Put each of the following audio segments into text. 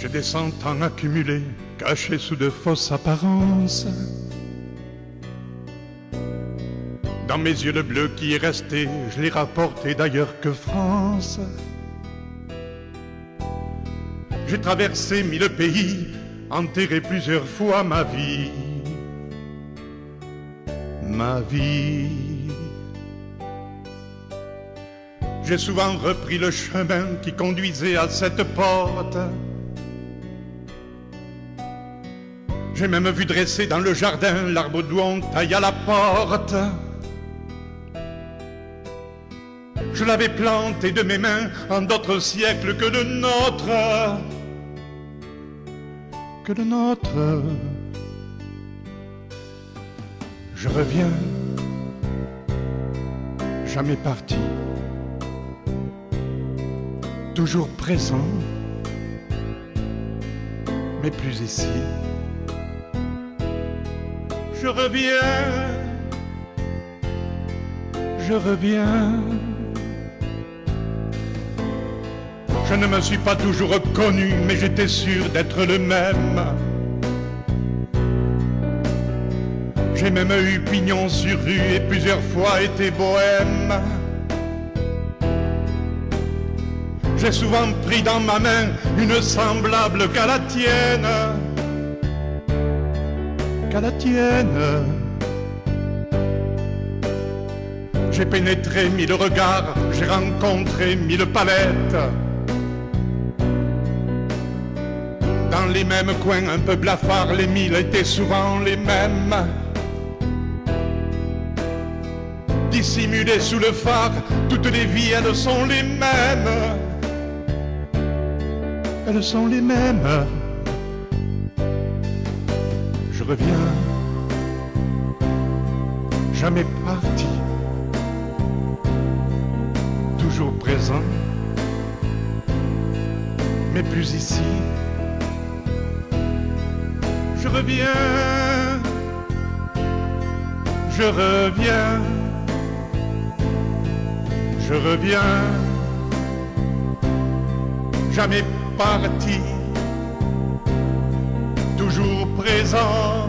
J'ai des cent ans accumulés, cachés sous de fausses apparences. Dans mes yeux le bleu qui est resté, je l'ai rapporté d'ailleurs que France. J'ai traversé 1000 pays, enterré plusieurs fois ma vie. Ma vie. J'ai souvent repris le chemin qui conduisait à cette porte. J'ai même vu dresser dans le jardin l'arbre d'où on tailla la porte. Je l'avais planté de mes mains en d'autres siècles que le nôtre. Que le nôtre. Je reviens, jamais parti, toujours présent, mais plus ici. Je reviens, je reviens. Je ne me suis pas toujours reconnu, mais j'étais sûr d'être le même. J'ai même eu pignon sur rue et plusieurs fois été bohème. J'ai souvent pris dans ma main une semblable qu'à la tienne. Qu'à la tienne. J'ai pénétré 1000 regards, j'ai rencontré 1000 palettes. Dans les mêmes coins un peu blafards, les 1000 étaient souvent les mêmes. Dissimulées sous le phare, toutes les vies, elles sont les mêmes. Elles sont les mêmes. Je reviens, jamais parti, toujours présent, mais plus ici. Je reviens, je reviens. Je reviens, jamais parti, toujours présent,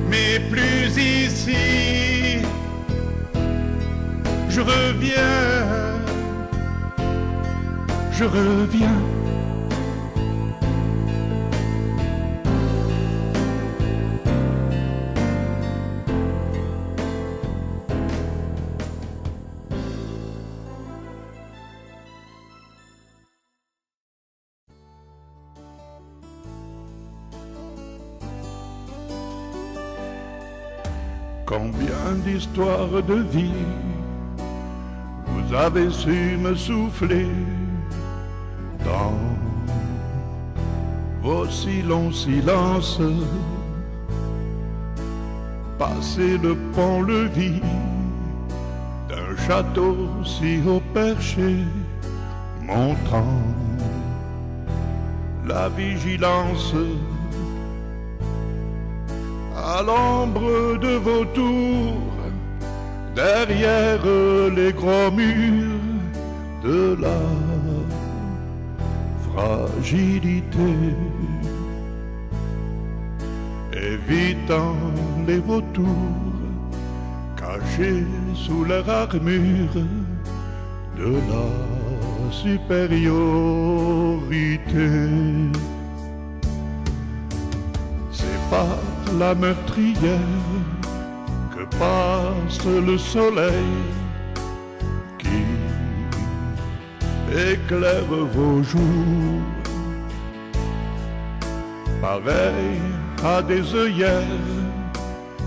mais plus ici. Je reviens, je reviens. Combien d'histoires de vie vous avez su me souffler dans vos si longs silences. Passer le pont-levis d'un château si haut perché, montrant la vigilance. À l'ombre de vos tours, derrière les gros murs de la fragilité, évitant les vautours cachés sous leur armure de la supériorité. C'est par la meurtrière que passe le soleil qui éclaire vos jours, pareil à des œillères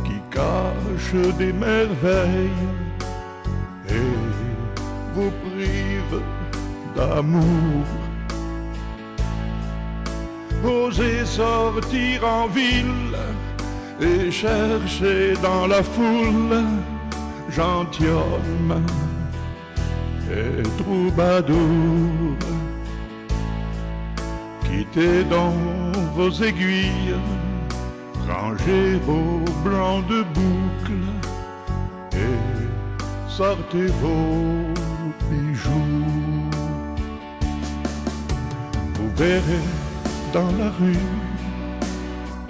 qui cachent des merveilles et vous privent d'amour. Osez sortir en ville et chercher dans la foule gentilhomme et troubadour. Quittez donc vos aiguilles, rangez vos blancs de boucles et sortez vos bijoux. Vous verrez dans la rue,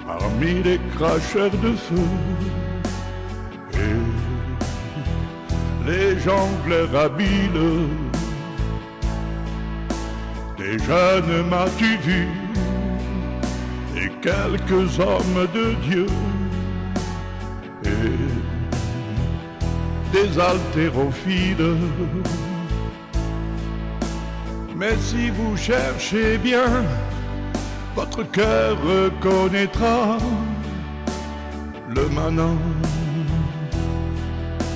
parmi les cracheurs de feu et les jongleurs habiles. Des jeunes m'as-tu vu, et quelques hommes de Dieu, et des haltérophiles. Mais si vous cherchez bien, votre cœur reconnaîtra le manant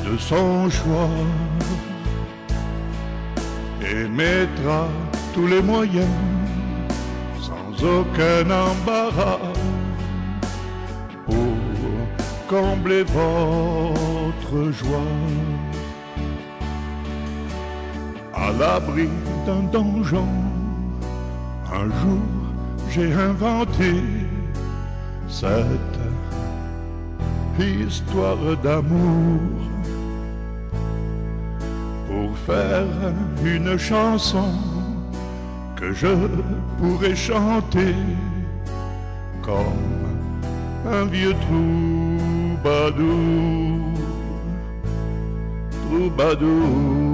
de son choix et mettra tous les moyens sans aucun embarras pour combler votre joie. À l'abri d'un donjon, un jour j'ai inventé cette histoire d'amour pour faire une chanson que je pourrais chanter comme un vieux troubadour, troubadour.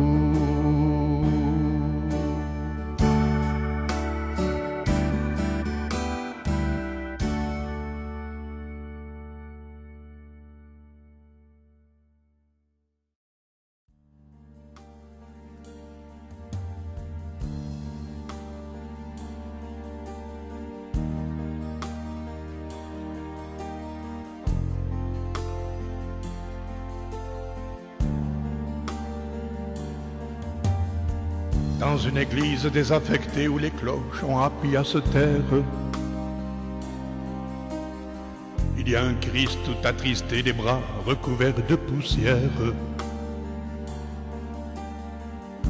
Dans une église désaffectée où les cloches ont appris à se taire, il y a un Christ tout attristé, les bras recouverts de poussière.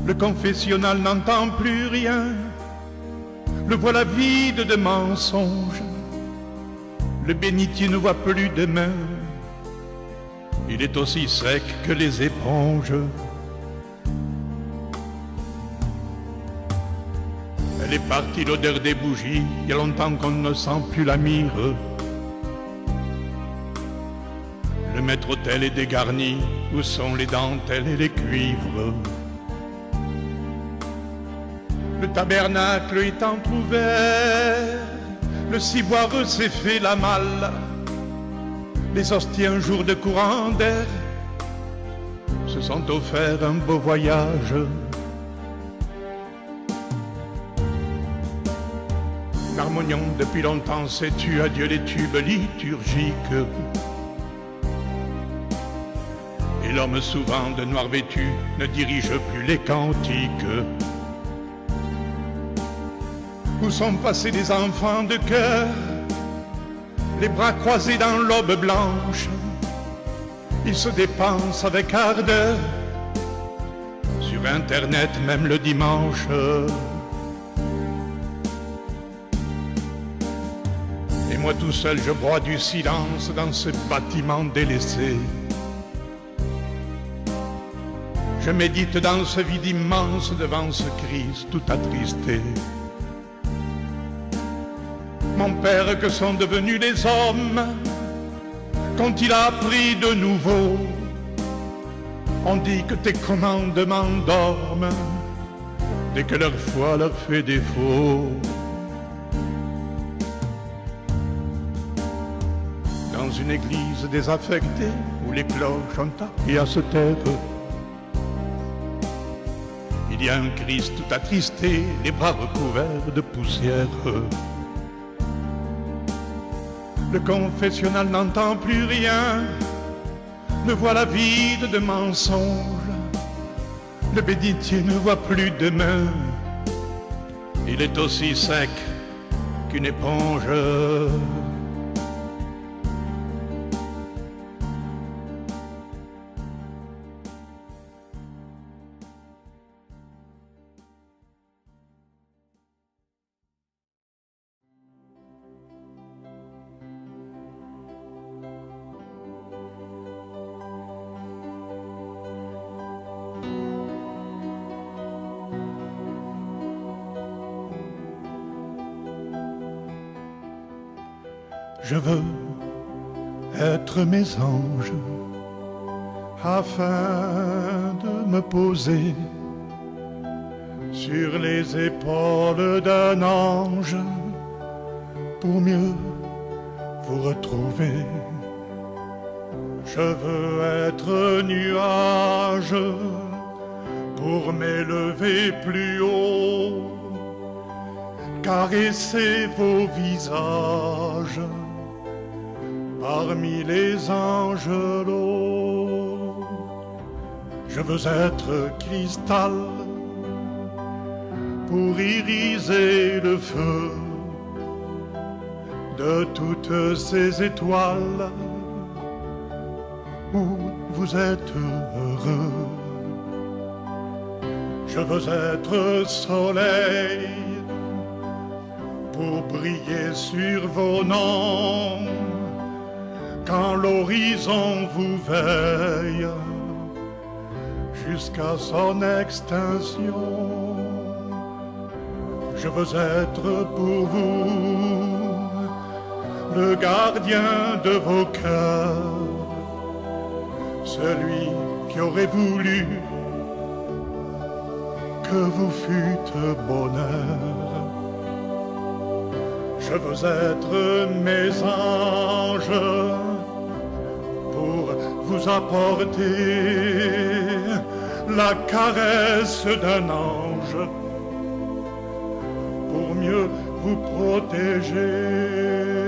Le confessionnal n'entend plus rien, le voilà vide de mensonges. Le bénitier ne voit plus de main, il est aussi sec que les éponges. Elle est partie l'odeur des bougies, il y a longtemps qu'on ne sent plus la myrrhe. Le maître-autel est dégarni, où sont les dentelles et les cuivres? Le tabernacle est entrouvert, le ciboire s'est fait la malle. Les hosties un jour de courant d'air se sont offert un beau voyage. L'harmonion depuis longtemps s'est tu, adieu les tubes liturgiques. Et l'homme souvent de noir vêtu ne dirige plus les cantiques. Où sont passés les enfants de cœur, les bras croisés dans l'aube blanche? Ils se dépensent avec ardeur sur Internet, même le dimanche. Et moi tout seul je broie du silence dans ce bâtiment délaissé. Je médite dans ce vide immense devant ce Christ tout attristé. Mon Père, que sont devenus les hommes quand il a appris de nouveau? On dit que tes commandements dorment dès que leur foi leur fait défaut. Dans une église désaffectée où les cloches ont appris à se taire, il y a un Christ tout attristé, les bras recouverts de poussière. Le confessionnal n'entend plus rien, le voilà vide de mensonges. Le bénitier ne voit plus de main, il est aussi sec qu'une éponge. Je veux être mes anges afin de me poser sur les épaules d'un ange pour mieux vous retrouver. Je veux être nuage pour m'élever plus haut, caresser vos visages parmi les angelots. Je veux être cristal pour iriser le feu de toutes ces étoiles où vous êtes heureux. Je veux être soleil pour briller sur vos noms quand l'horizon vous veille jusqu'à son extinction. Je veux être pour vous le gardien de vos cœurs, celui qui aurait voulu que vous fûtes bonheur. Je veux être mes anges pour vous apporter la caresse d'un ange, pour mieux vous protéger.